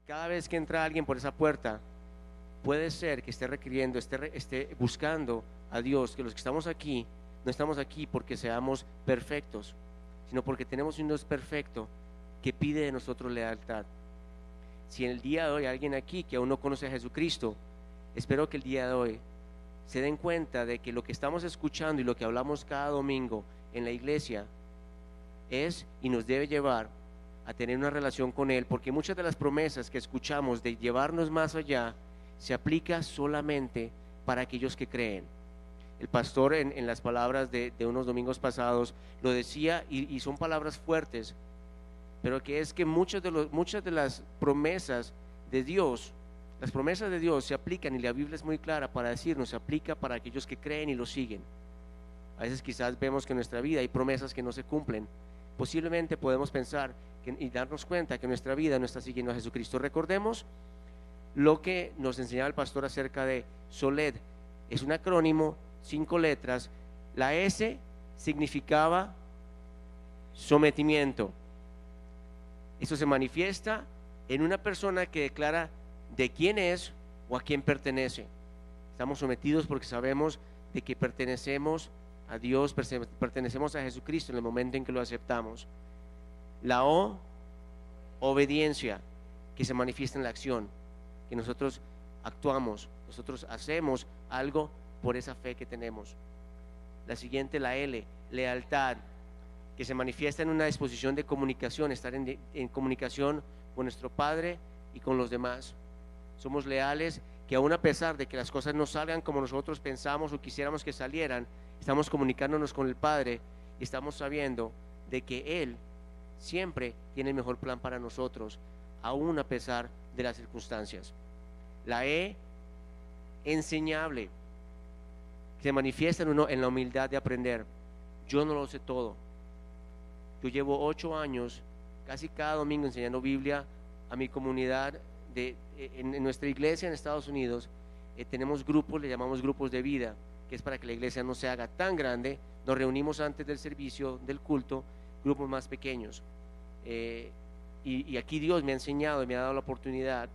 cada vez que entra alguien por esa puerta, puede ser que esté requiriendo, esté buscando a Dios, que los que estamos aquí, no estamos aquí porque seamos perfectos, sino porque tenemos un Dios perfecto que pide de nosotros lealtad. Si en el día de hoy hay alguien aquí que aún no conoce a Jesucristo, espero que el día de hoy se den cuenta de que lo que estamos escuchando y lo que hablamos cada domingo en la iglesia es y nos debe llevar a tener una relación con Él, porque muchas de las promesas que escuchamos de llevarnos más allá se aplica solamente para aquellos que creen. El pastor en las palabras de unos domingos pasados lo decía, y son palabras fuertes, pero que es que muchas de las promesas de Dios, las promesas de Dios se aplican, y la Biblia es muy clara para decirnos, se aplica para aquellos que creen y lo siguen. A veces quizás vemos que en nuestra vida hay promesas que no se cumplen. Posiblemente podemos pensar y darnos cuenta que nuestra vida no está siguiendo a Jesucristo. Recordemos lo que nos enseñaba el pastor acerca de SOLED. Es un acrónimo, 5 letras. La S significaba sometimiento. Eso se manifiesta en una persona que declara de quién es o a quién pertenece. Estamos sometidos porque sabemos de que pertenecemos a Dios, pertenecemos a Jesucristo en el momento en que lo aceptamos. La O, obediencia, que se manifiesta en la acción, que nosotros actuamos, nosotros hacemos algo por esa fe que tenemos. La siguiente, la L, lealtad, que se manifiesta en una disposición de comunicación, estar en comunicación con nuestro Padre y con los demás. Somos leales, que aún a pesar de que las cosas no salgan como nosotros pensamos o quisiéramos que salieran, estamos comunicándonos con el Padre y estamos sabiendo de que Él siempre tiene el mejor plan para nosotros, aún a pesar de las circunstancias. La E, enseñable, que se manifiesta en la humildad de aprender. Yo no lo sé todo. Yo llevo 8 años, casi cada domingo, enseñando Biblia a mi comunidad en nuestra iglesia en Estados Unidos. Tenemos grupos, le llamamos grupos de vida, que es para que la iglesia no se haga tan grande. Nos reunimos antes del servicio, del culto, grupos más pequeños. Y aquí Dios me ha enseñado y me ha dado la oportunidad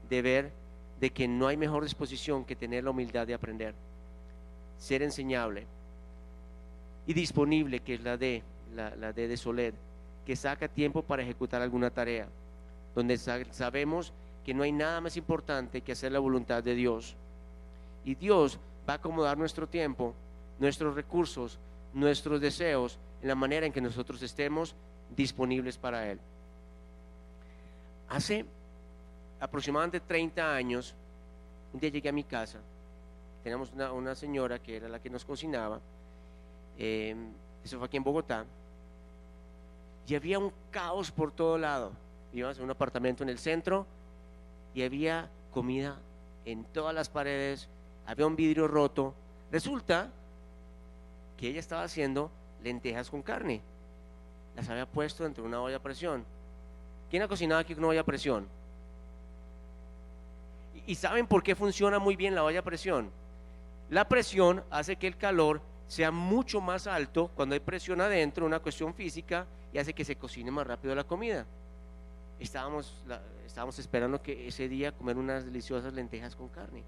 de ver de que no hay mejor disposición que tener la humildad de aprender, ser enseñable y disponible, que es la D de SOLED, que saca tiempo para ejecutar alguna tarea, donde sabemos que no hay nada más importante que hacer la voluntad de Dios, y Dios va a acomodar nuestro tiempo, nuestros recursos, nuestros deseos en la manera en que nosotros estemos disponibles para Él. Hace aproximadamente 30 años, un día llegué a mi casa, teníamos una señora que era la que nos cocinaba, eso fue aquí en Bogotá, y había un caos por todo lado. Íbamos a un apartamento en el centro y había comida en todas las paredes, había un vidrio roto. Resulta que ella estaba haciendo lentejas con carne, las había puesto dentro de una olla a presión. ¿Quién ha cocinado aquí con una olla a presión? ¿Y saben por qué funciona muy bien la olla a presión? La presión hace que el calor sea mucho más alto cuando hay presión adentro, una cuestión física, y hace que se cocine más rápido la comida. Estábamos esperando que ese día comer unas deliciosas lentejas con carne,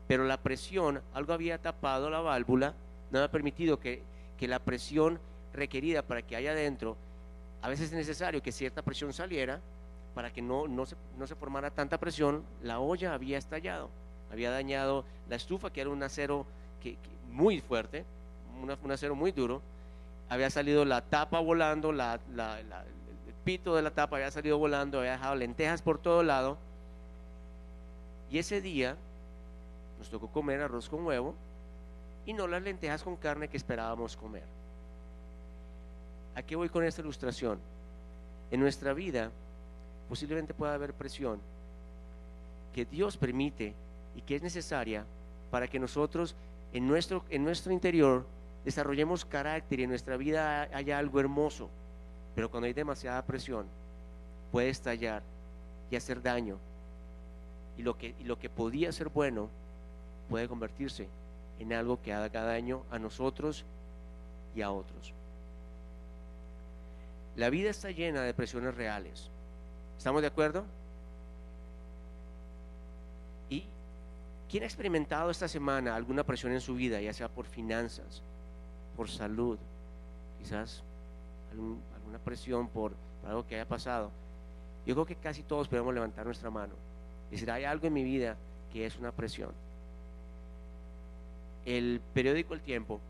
pero la presión, algo había tapado la válvula, no había permitido que la presión requerida para que haya adentro. A veces es necesario que cierta presión saliera para que no se formara tanta presión. La olla había estallado, había dañado la estufa, que era un acero muy fuerte, un acero muy duro. Había salido la tapa volando, el pito de la tapa había salido volando, había dejado lentejas por todo lado. Y ese día nos tocó comer arroz con huevo y no las lentejas con carne que esperábamos comer. ¿A qué voy con esta ilustración? En nuestra vida posiblemente pueda haber presión que Dios permite y que es necesaria para que nosotros en nuestro interior desarrollemos carácter y en nuestra vida haya algo hermoso. Pero cuando hay demasiada presión puede estallar y hacer daño, y lo que podía ser bueno puede convertirse en algo que haga daño a nosotros y a otros. La vida está llena de presiones reales. ¿Estamos de acuerdo? ¿Y quién ha experimentado esta semana alguna presión en su vida, ya sea por finanzas, por salud, quizás alguna presión por algo que haya pasado? Yo creo que casi todos podemos levantar nuestra mano y decir, hay algo en mi vida que es una presión. El periódico El Tiempo,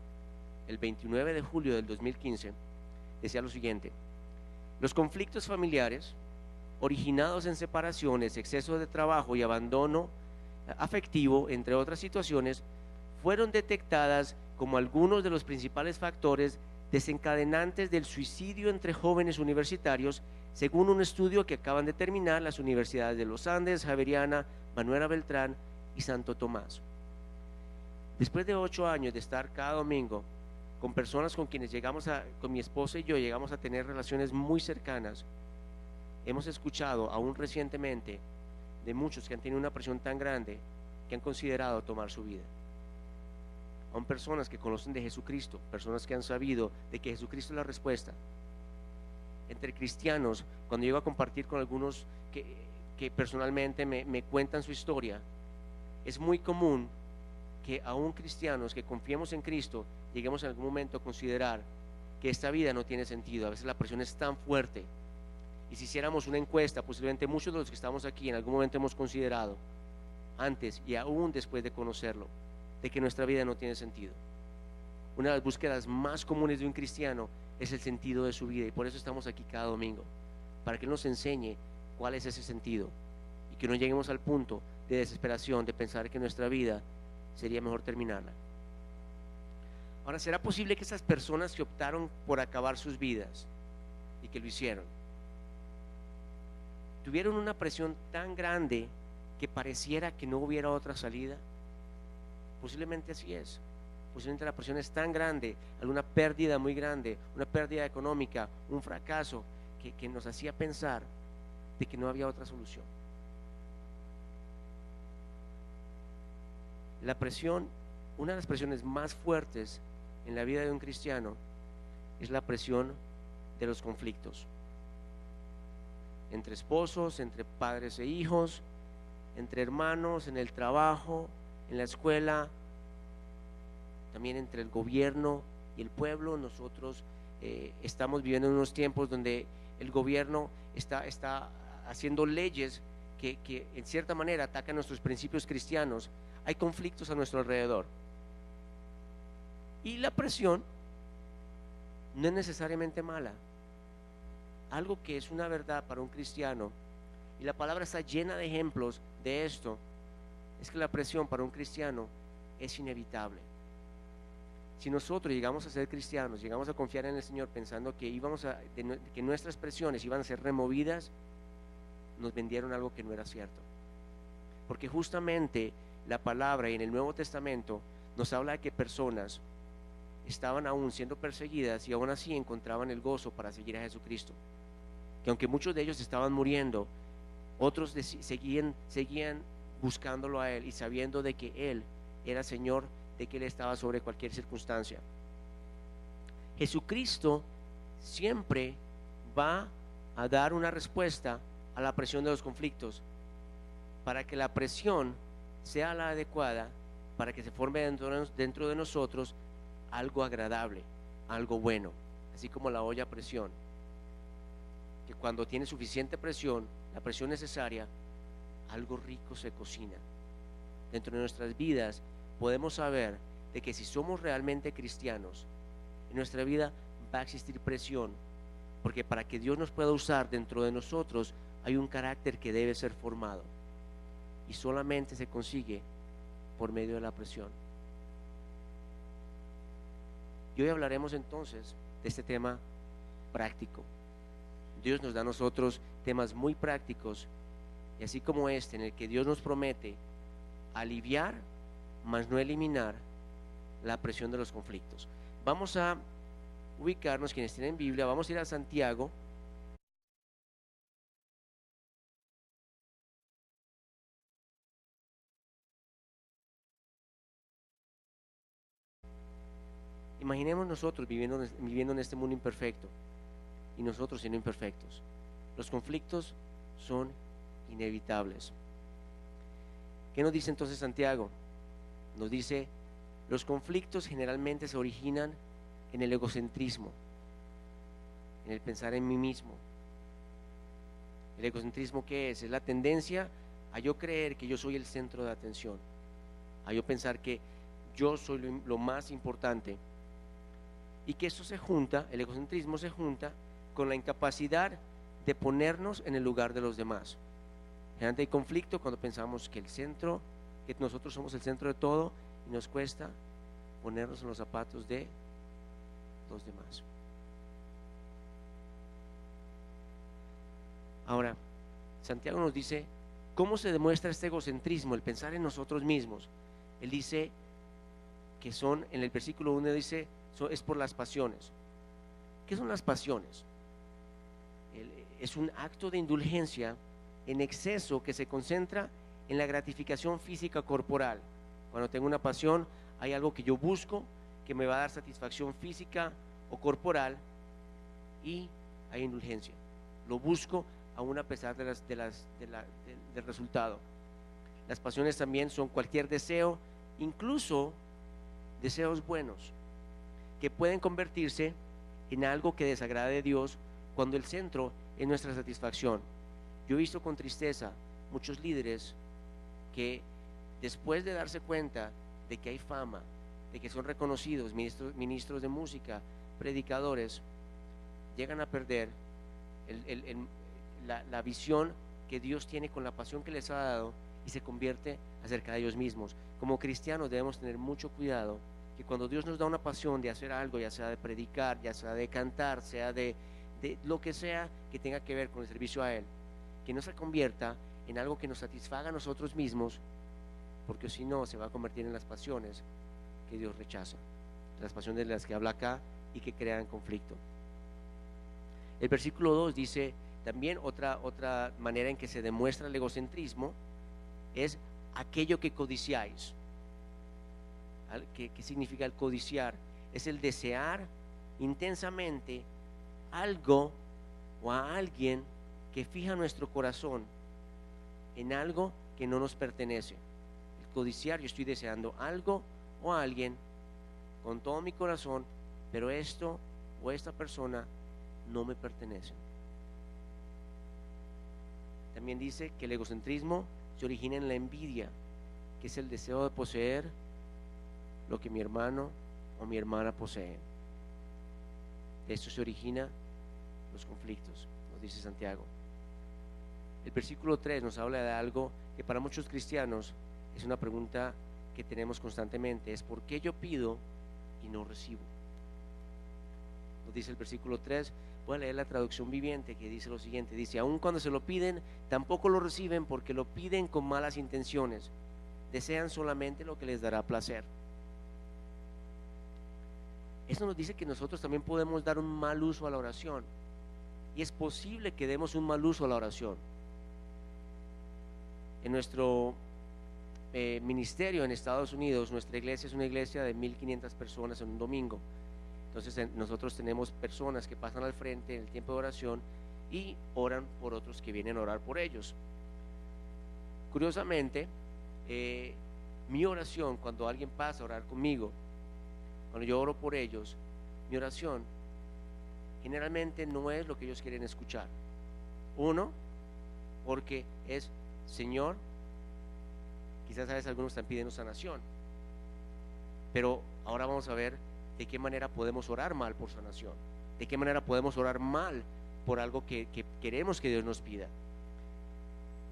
el 29 de julio del 2015, decía lo siguiente: los conflictos familiares originados en separaciones, exceso de trabajo y abandono afectivo, entre otras situaciones, fueron detectadas como algunos de los principales factores desencadenantes del suicidio entre jóvenes universitarios, según un estudio que acaban de terminar las universidades de Los Andes, Javeriana, Manuela Beltrán y Santo Tomás. Después de 8 años de estar cada domingo con personas con quienes con mi esposa y yo llegamos a tener relaciones muy cercanas, hemos escuchado aún recientemente de muchos que han tenido una presión tan grande que han considerado tomar su vida. Aún personas que conocen de Jesucristo, personas que han sabido de que Jesucristo es la respuesta. Entre cristianos, cuando llego a compartir con algunos que personalmente me cuentan su historia, es muy común que aún cristianos que confiemos en Cristo lleguemos en algún momento a considerar que esta vida no tiene sentido. A veces la presión es tan fuerte, y si hiciéramos una encuesta, posiblemente muchos de los que estamos aquí en algún momento hemos considerado, antes y aún después de conocerlo, de que nuestra vida no tiene sentido. Una de las búsquedas más comunes de un cristiano es el sentido de su vida, y por eso estamos aquí cada domingo, para que Él nos enseñe cuál es ese sentido, y que no lleguemos al punto de desesperación, de pensar que nuestra vida sería mejor terminarla. Ahora, ¿será posible que esas personas que optaron por acabar sus vidas y que lo hicieron, tuvieron una presión tan grande que pareciera que no hubiera otra salida? Posiblemente así es. Posiblemente la presión es tan grande, alguna pérdida muy grande, una pérdida económica, un fracaso, que nos hacía pensar de que no había otra solución. La presión, una de las presiones más fuertes en la vida de un cristiano, es la presión de los conflictos entre esposos, entre padres e hijos, entre hermanos, en el trabajo, en la escuela, también entre el gobierno y el pueblo. Nosotros estamos viviendo en unos tiempos donde el gobierno está haciendo leyes que en cierta manera atacan nuestros principios cristianos. Hay conflictos a nuestro alrededor, y la presión no es necesariamente mala. Algo que es una verdad para un cristiano, y la palabra está llena de ejemplos de esto, es que la presión para un cristiano es inevitable. Si nosotros llegamos a ser cristianos, llegamos a confiar en el Señor pensando que que nuestras presiones iban a ser removidas, nos vendieron algo que no era cierto. Porque justamente la palabra en el Nuevo Testamento nos habla de que personas estaban aún siendo perseguidas y aún así encontraban el gozo para seguir a Jesucristo. Que aunque muchos de ellos estaban muriendo, otros seguían buscándolo a Él y sabiendo de que Él era Señor, de que Él estaba sobre cualquier circunstancia. Jesucristo siempre va a dar una respuesta a la presión de los conflictos, para que la presión sea la adecuada, para que se forme dentro de nosotros algo agradable, algo bueno, así como la olla a presión, que cuando tiene suficiente presión, la presión necesaria, algo rico se cocina. Dentro de nuestras vidas podemos saber de que si somos realmente cristianos, en nuestra vida va a existir presión, porque para que Dios nos pueda usar dentro de nosotros hay un carácter que debe ser formado, y solamente se consigue por medio de la presión. Y hoy hablaremos entonces de este tema práctico. Dios nos da a nosotros temas muy prácticos, y así como este, en el que Dios nos promete aliviar, mas no eliminar, la presión de los conflictos. Vamos a ubicarnos, quienes tienen Biblia, vamos a ir a Santiago. Imaginemos nosotros viviendo en este mundo imperfecto, y nosotros siendo imperfectos. Los conflictos son inevitables. ¿Qué nos dice entonces Santiago? Nos dice, los conflictos generalmente se originan en el egocentrismo, en el pensar en mí mismo. ¿El egocentrismo qué es? Es la tendencia a yo creer que yo soy el centro de atención, a yo pensar que yo soy lo más importante, y que eso se junta, el egocentrismo se junta con la incapacidad de ponernos en el lugar de los demás. Generalmente hay conflicto cuando pensamos que que nosotros somos el centro de todo y nos cuesta ponernos en los zapatos de los demás. Ahora, Santiago nos dice cómo se demuestra este egocentrismo, el pensar en nosotros mismos. Él dice que en el versículo 1 dice, es por las pasiones. ¿Qué son las pasiones? Es un acto de indulgencia en exceso que se concentra en la gratificación física corporal. Cuando tengo una pasión, hay algo que yo busco que me va a dar satisfacción física o corporal, y hay indulgencia. Lo busco aún a pesar del resultado. Las pasiones también son cualquier deseo, incluso deseos buenos, que pueden convertirse en algo que desagrade a Dios cuando el centro es nuestra satisfacción. Yo he visto con tristeza muchos líderes que después de darse cuenta de que hay fama, de que son reconocidos, ministros de música, predicadores, llegan a perder la visión que Dios tiene con la pasión que les ha dado, y se convierte acerca de ellos mismos. Como cristianos debemos tener mucho cuidado que cuando Dios nos da una pasión de hacer algo, ya sea de predicar, ya sea de cantar, sea de lo que sea que tenga que ver con el servicio a Él, que no se convierta en algo que nos satisfaga a nosotros mismos, porque si no se va a convertir en las pasiones que Dios rechaza, las pasiones de las que habla acá y que crean conflicto. El versículo 2 dice también otra manera en que se demuestra el egocentrismo es aquello que codiciáis. ¿Qué significa el codiciar? Es el desear intensamente algo o a alguien que fija nuestro corazón en algo que no nos pertenece. El codiciar, yo estoy deseando algo o a alguien con todo mi corazón, pero esto o esta persona no me pertenece. También dice que el egocentrismo se origina en la envidia, que es el deseo de poseer lo que mi hermano o mi hermana posee. De esto se originan los conflictos, nos dice Santiago. El versículo 3 nos habla de algo que para muchos cristianos es una pregunta que tenemos constantemente: es ¿por qué yo pido y no recibo? Nos dice el versículo 3, voy a leer la traducción viviente, que dice lo siguiente, dice: aun cuando se lo piden, tampoco lo reciben, porque lo piden con malas intenciones, desean solamente lo que les dará placer. Eso nos dice que nosotros también podemos dar un mal uso a la oración, y es posible que demos un mal uso a la oración. En nuestro ministerio en Estados Unidos, nuestra iglesia es una iglesia de 1,500 personas en un domingo. Entonces nosotros tenemos personas que pasan al frente en el tiempo de oración y oran por otros que vienen a orar por ellos. Curiosamente, mi oración, cuando alguien pasa a orar conmigo, cuando yo oro por ellos, mi oración generalmente no es lo que ellos quieren escuchar. Uno, porque es: Señor, quizás a veces algunos están pidiendo sanación, pero ahora vamos a ver de qué manera podemos orar mal por sanación, de qué manera podemos orar mal por algo que queremos que Dios nos pida.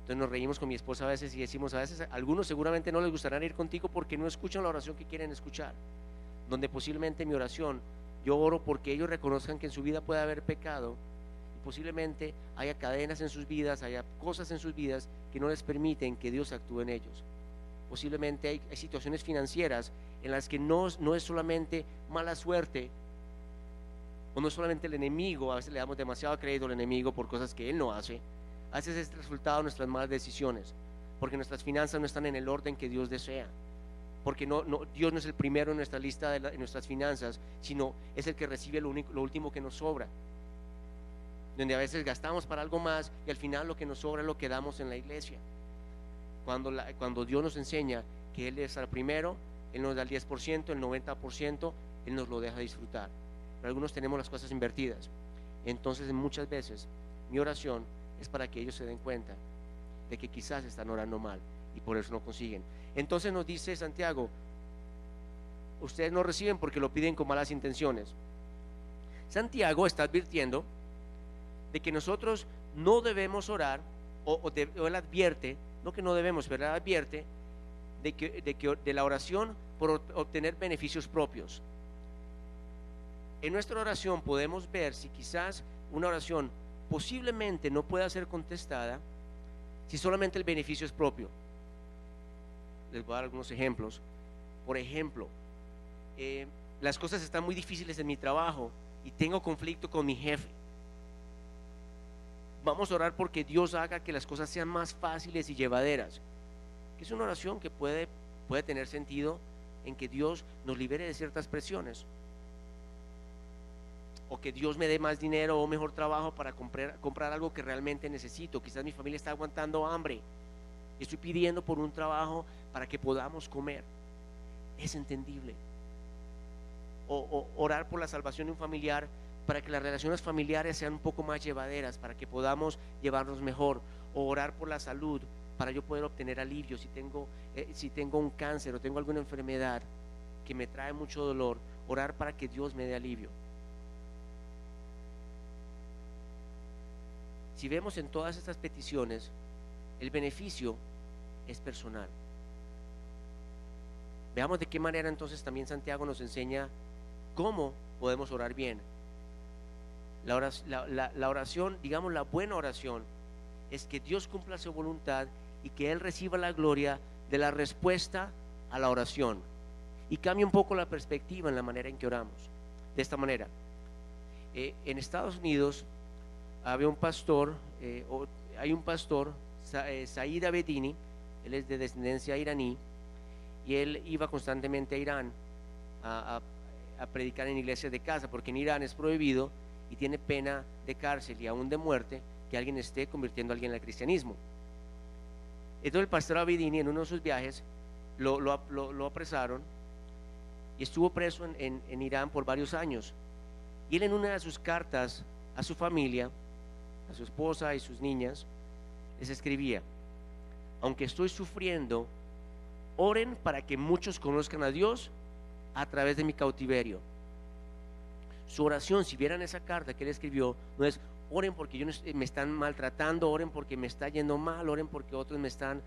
Entonces nos reímos con mi esposa a veces y decimos, a veces algunos seguramente no les gustará ir contigo porque no escuchan la oración que quieren escuchar, donde posiblemente mi oración, yo oro porque ellos reconozcan que en su vida puede haber pecado, y posiblemente haya cadenas en sus vidas, haya cosas en sus vidas que no les permiten que Dios actúe en ellos. Posiblemente hay situaciones financieras en las que no es solamente mala suerte, o no es solamente el enemigo. A veces le damos demasiado crédito al enemigo por cosas que él no hace. A veces es el resultado de nuestras malas decisiones, porque nuestras finanzas no están en el orden que Dios desea, porque Dios no es el primero en nuestra lista de nuestras finanzas, sino es el que recibe lo último que nos sobra. donde a veces gastamos para algo más y al final lo que nos sobra es lo que damos en la iglesia. Cuando Dios nos enseña que Él es el primero, Él nos da el 10%, el 90%, Él nos lo deja disfrutar. Pero algunos tenemos las cosas invertidas. Entonces muchas veces mi oración es para que ellos se den cuenta de que quizás están orando mal y por eso no consiguen. Entonces nos dice Santiago, ustedes no reciben porque lo piden con malas intenciones. Santiago está advirtiendo de que nosotros no debemos orar, o él advierte, no que no debemos, pero él advierte de la oración por obtener beneficios propios. En nuestra oración podemos ver si quizás una oración posiblemente no pueda ser contestada si solamente el beneficio es propio. Les voy a dar algunos ejemplos. Por ejemplo, las cosas están muy difíciles en mi trabajo y tengo conflicto con mi jefe. Vamos a orar porque Dios haga que las cosas sean más fáciles y llevaderas. Que es una oración que puede tener sentido en que Dios nos libere de ciertas presiones, o que Dios me dé más dinero o mejor trabajo para comprar algo que realmente necesito. Quizás mi familia está aguantando hambre y estoy pidiendo por un trabajo para que podamos comer. Es entendible. O orar por la salvación de un familiar para que las relaciones familiares sean un poco más llevaderas, para que podamos llevarnos mejor. O orar por la salud para yo poder obtener alivio si tengo un cáncer o tengo alguna enfermedad que me trae mucho dolor. Orar para que Dios me dé alivio. Si vemos en todas estas peticiones, el beneficio es personal. Veamos de qué manera entonces también Santiago nos enseña cómo podemos orar bien. La oración, digamos la buena oración, es que Dios cumpla su voluntad y que Él reciba la gloria de la respuesta a la oración, y cambia un poco la perspectiva en la manera en que oramos. De esta manera, en Estados Unidos había un pastor, hay un pastor, Said Abedini. Él es de descendencia iraní y él iba constantemente a Irán a predicar en iglesias de casa, porque en Irán es prohibido y tiene pena de cárcel y aún de muerte que alguien esté convirtiendo a alguien al cristianismo. Entonces el pastor Abedini, en uno de sus viajes, lo apresaron y estuvo preso en Irán por varios años. Y él, en una de sus cartas a su familia, a su esposa y sus niñas, les escribía: aunque estoy sufriendo, oren para que muchos conozcan a Dios a través de mi cautiverio. Su oración, si vieran esa carta que él escribió, no es oren porque me están maltratando, oren porque me está yendo mal, oren porque otros me están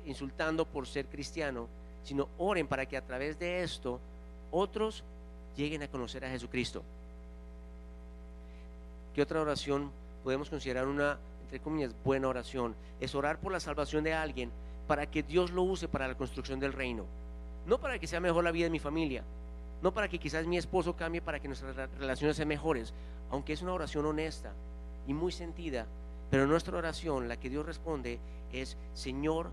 insultando por ser cristiano, sino oren para que a través de esto otros lleguen a conocer a Jesucristo. ¿Qué otra oración podemos considerar una, entre comillas, buena oración? Es orar por la salvación de alguien para que Dios lo use para la construcción del reino. No para que sea mejor la vida de mi familia, no para que quizás mi esposo cambie para que nuestras relaciones sean mejores, aunque es una oración honesta y muy sentida. Pero nuestra oración, la que Dios responde, es: Señor,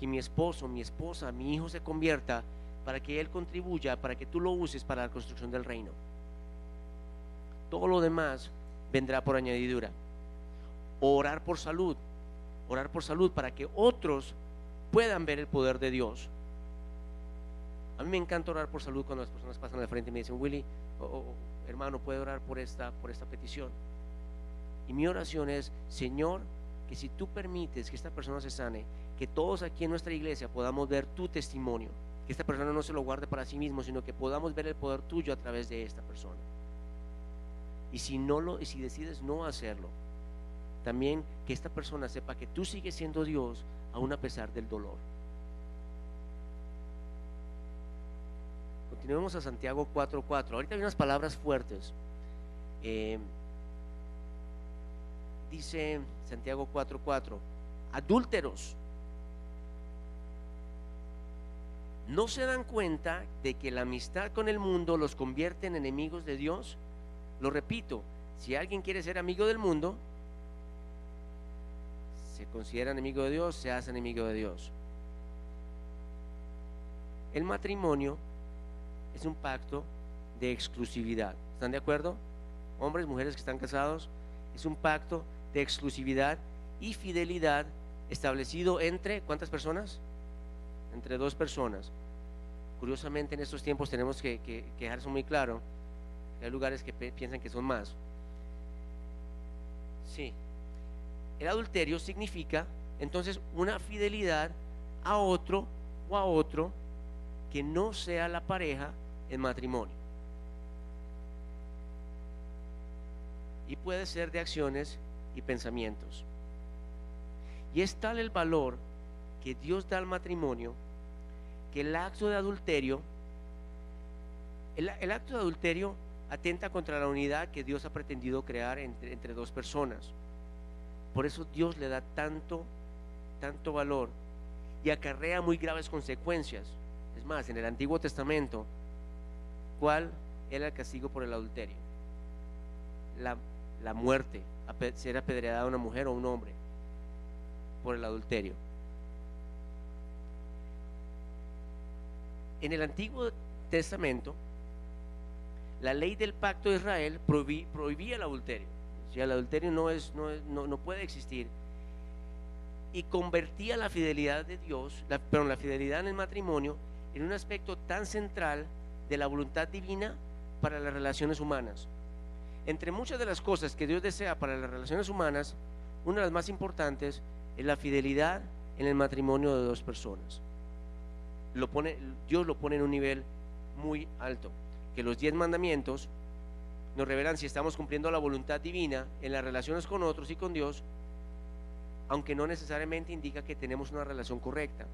que mi esposo, mi esposa, mi hijo se convierta, para que Él contribuya, para que tú lo uses para la construcción del reino. Todo lo demás vendrá por añadidura. Orar por salud para que otros puedan ver el poder de Dios. A mí me encanta orar por salud cuando las personas pasan al frente y me dicen: Willy, hermano, ¿puede orar por esta petición? Y mi oración es: Señor, que si tú permites que esta persona se sane, que todos aquí en nuestra iglesia podamos ver tu testimonio, que esta persona no se lo guarde para sí mismo, sino que podamos ver el poder tuyo a través de esta persona. Y si decides no hacerlo, también que esta persona sepa que tú sigues siendo Dios aún a pesar del dolor. Continuemos a Santiago 4:4. Ahorita hay unas palabras fuertes. Dice Santiago 4:4: adúlteros, ¿no se dan cuenta de que la amistad con el mundo los convierte en enemigos de Dios? Lo repito, si alguien quiere ser amigo del mundo, se considera enemigo de Dios, se hace enemigo de Dios. El matrimonio es un pacto de exclusividad. ¿Están de acuerdo? Hombres, mujeres que están casados, es un pacto de exclusividad y fidelidad establecido entre, ¿cuántas personas? Entre dos personas. Curiosamente, en estos tiempos tenemos que dejar eso muy claro. Hay lugares que piensan que son más. Sí. El adulterio significa entonces una fidelidad a otro o a otro que no sea la pareja en matrimonio. Y puede ser de acciones y pensamientos. Y es tal el valor que Dios da al matrimonio que el acto de adulterio, el acto de adulterio atenta contra la unidad que Dios ha pretendido crear entre dos personas. Por eso Dios le da tanto valor y acarrea muy graves consecuencias. Es más, en el Antiguo Testamento, ¿cuál era el castigo por el adulterio? La muerte, ser apedreada una mujer o un hombre por el adulterio. En el Antiguo Testamento, la ley del pacto de Israel prohibía el adulterio. O sea, el adulterio no puede existir, y convertía la fidelidad de Dios, la fidelidad en el matrimonio, en un aspecto tan central de la voluntad divina para las relaciones humanas. Entre muchas de las cosas que Dios desea para las relaciones humanas, una de las más importantes es la fidelidad en el matrimonio de dos personas. Dios lo pone en un nivel muy alto, que los 10 mandamientos nos revelan si estamos cumpliendo la voluntad divina en las relaciones con otros y con Dios, aunque no necesariamente indica que tenemos una relación correcta.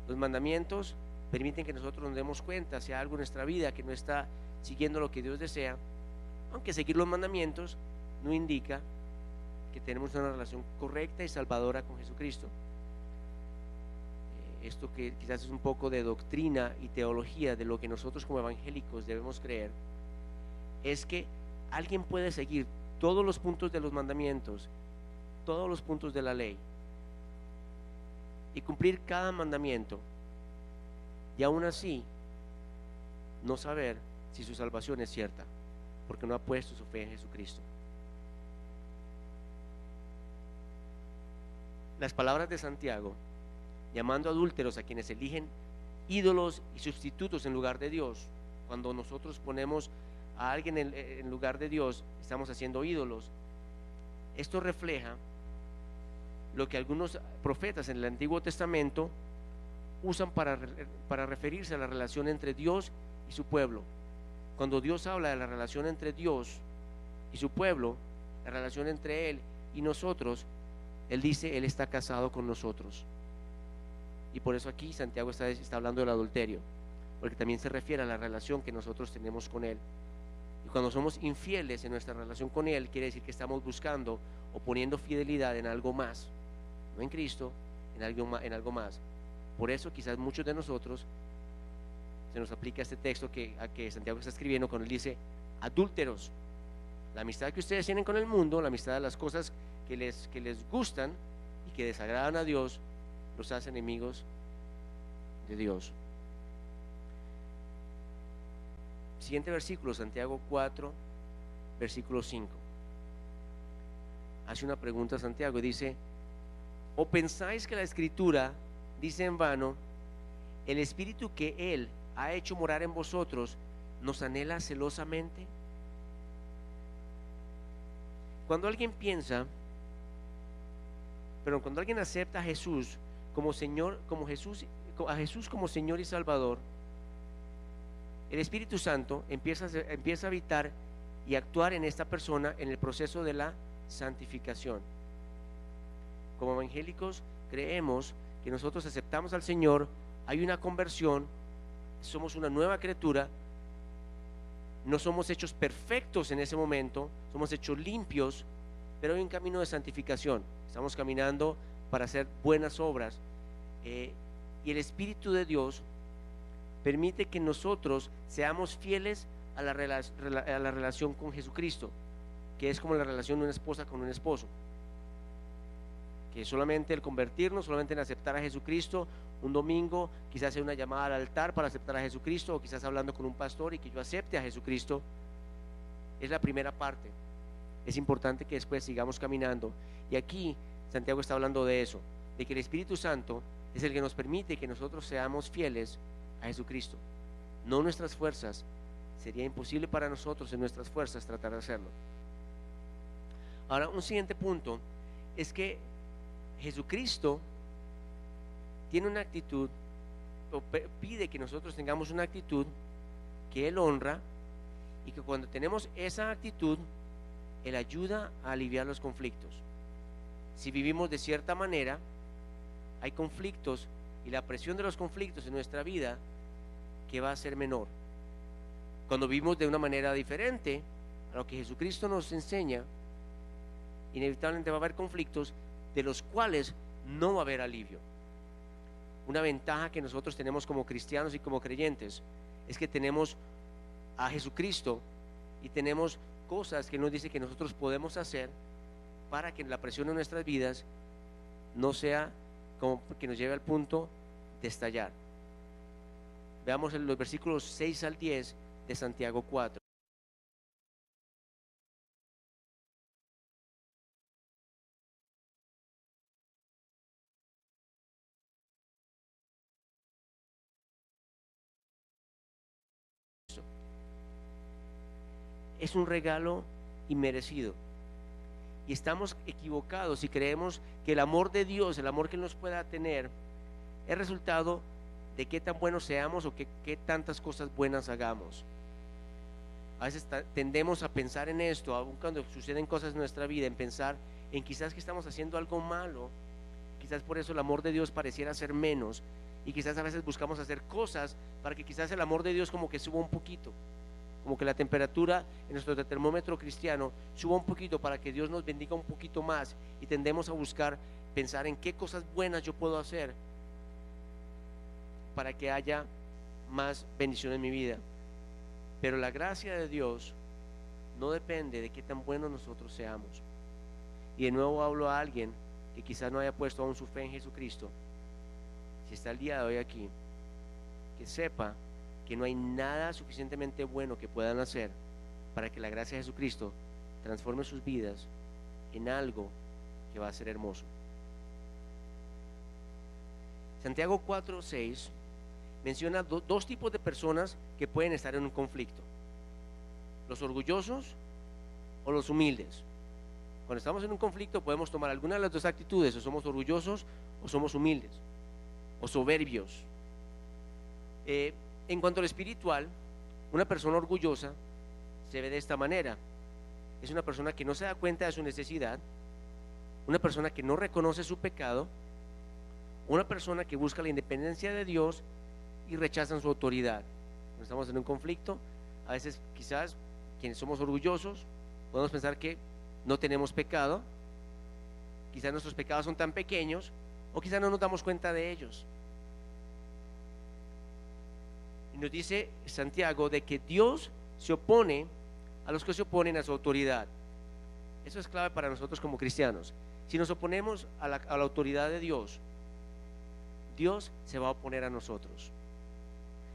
Los mandamientos permiten que nosotros nos demos cuenta si hay algo en nuestra vida que no está siguiendo lo que Dios desea, aunque seguir los mandamientos no indica que tenemos una relación correcta y salvadora con Jesucristo. Esto que quizás es un poco de doctrina y teología de lo que nosotros como evangélicos debemos creer, es que alguien puede seguir todos los puntos de los mandamientos, todos los puntos de la ley, y cumplir cada mandamiento, y aún así no saber si su salvación es cierta, porque no ha puesto su fe en Jesucristo. Las palabras de Santiago, llamando adúlteros a quienes eligen ídolos y sustitutos en lugar de Dios. Cuando nosotros ponemos a alguien en lugar de Dios, estamos haciendo ídolos. Esto refleja lo que algunos profetas en el Antiguo Testamento usan para referirse a la relación entre Dios y su pueblo. Cuando Dios habla de la relación entre Dios y su pueblo, la relación entre Él y nosotros, Él dice, Él está casado con nosotros. Y por eso aquí Santiago está hablando del adulterio, porque también se refiere a la relación que nosotros tenemos con Él. Y cuando somos infieles en nuestra relación con Él, quiere decir que estamos buscando o poniendo fidelidad en algo más, no en Cristo, en algo más. Por eso quizás muchos de nosotros se nos aplica este texto a que Santiago está escribiendo cuando él dice, adúlteros, la amistad que ustedes tienen con el mundo, la amistad de las cosas que les gustan y que desagradan a Dios, los hace enemigos de Dios. Siguiente versículo, Santiago 4, versículo 5. Hace una pregunta a Santiago y dice, ¿o pensáis que la Escritura dice en vano, el Espíritu que Él ha hecho morar en vosotros nos anhela celosamente? Cuando alguien cuando alguien acepta a Jesús como Señor, a Jesús como Señor y Salvador, el Espíritu Santo empieza a habitar y actuar en esta persona en el proceso de la santificación. Como evangélicos creemos que nosotros aceptamos al Señor, hay una conversión, somos una nueva criatura, no somos hechos perfectos en ese momento, somos hechos limpios, pero hay un camino de santificación, estamos caminando para hacer buenas obras, y el Espíritu de Dios permite que nosotros seamos fieles a la relación con Jesucristo, que es como la relación de una esposa con un esposo, que solamente el convertirnos, solamente en aceptar a Jesucristo, un domingo quizás hacer una llamada al altar para aceptar a Jesucristo, o quizás hablando con un pastor y que yo acepte a Jesucristo, es la primera parte. es importante que después sigamos caminando. Y aquí Santiago está hablando de eso, de que el Espíritu Santo es el que nos permite que nosotros seamos fieles a Jesucristo, no nuestras fuerzas. Sería imposible para nosotros en nuestras fuerzas tratar de hacerlo. Ahora, un siguiente punto es que Jesucristo tiene una actitud, o pide que nosotros tengamos una actitud que Él honra, y que cuando tenemos esa actitud, Él ayuda a aliviar los conflictos. Si vivimos de cierta manera, hay conflictos, y la presión de los conflictos en nuestra vida que va a ser menor. Cuando vivimos de una manera diferente a lo que Jesucristo nos enseña, inevitablemente va a haber conflictos de los cuales no va a haber alivio. Una ventaja que nosotros tenemos como cristianos y como creyentes es que tenemos a Jesucristo y tenemos cosas que Él nos dice que nosotros podemos hacer para que la presión en nuestras vidas no sea como que nos lleve al punto de estallar. Veamos en los versículos 6 al 10 de Santiago 4. Es un regalo inmerecido, y estamos equivocados si creemos que el amor de Dios, el amor que Él nos pueda tener, es resultado de qué tan buenos seamos o qué tantas cosas buenas hagamos. A veces tendemos a pensar en esto, aun cuando suceden cosas en nuestra vida, en pensar en quizás que estamos haciendo algo malo, quizás por eso el amor de Dios pareciera ser menos, y quizás a veces buscamos hacer cosas para que quizás el amor de Dios como que suba un poquito, como que la temperatura en nuestro termómetro cristiano suba un poquito para que Dios nos bendiga un poquito más, y tendemos a buscar pensar en qué cosas buenas yo puedo hacer para que haya más bendición en mi vida. Pero la gracia de Dios no depende de qué tan buenos nosotros seamos. Y de nuevo hablo a alguien que quizás no haya puesto aún su fe en Jesucristo. Si está el día de hoy aquí, que sepa que no hay nada suficientemente bueno que puedan hacer para que la gracia de Jesucristo transforme sus vidas en algo que va a ser hermoso. Santiago 4:6 menciona dos tipos de personas que pueden estar en un conflicto: los orgullosos o los humildes. Cuando estamos en un conflicto podemos tomar alguna de las dos actitudes: o somos orgullosos o somos humildes o soberbios. En cuanto al espiritual, una persona orgullosa se ve de esta manera: es una persona que no se da cuenta de su necesidad, una persona que no reconoce su pecado, una persona que busca la independencia de Dios y rechazan su autoridad. Cuando estamos en un conflicto, a veces quizás quienes somos orgullosos podemos pensar que no tenemos pecado, quizás nuestros pecados son tan pequeños, o quizás no nos damos cuenta de ellos. Y nos dice Santiago de que Dios se opone a los que se oponen a su autoridad. Eso es clave para nosotros como cristianos. Si nos oponemos a la autoridad de Dios, Dios se va a oponer a nosotros.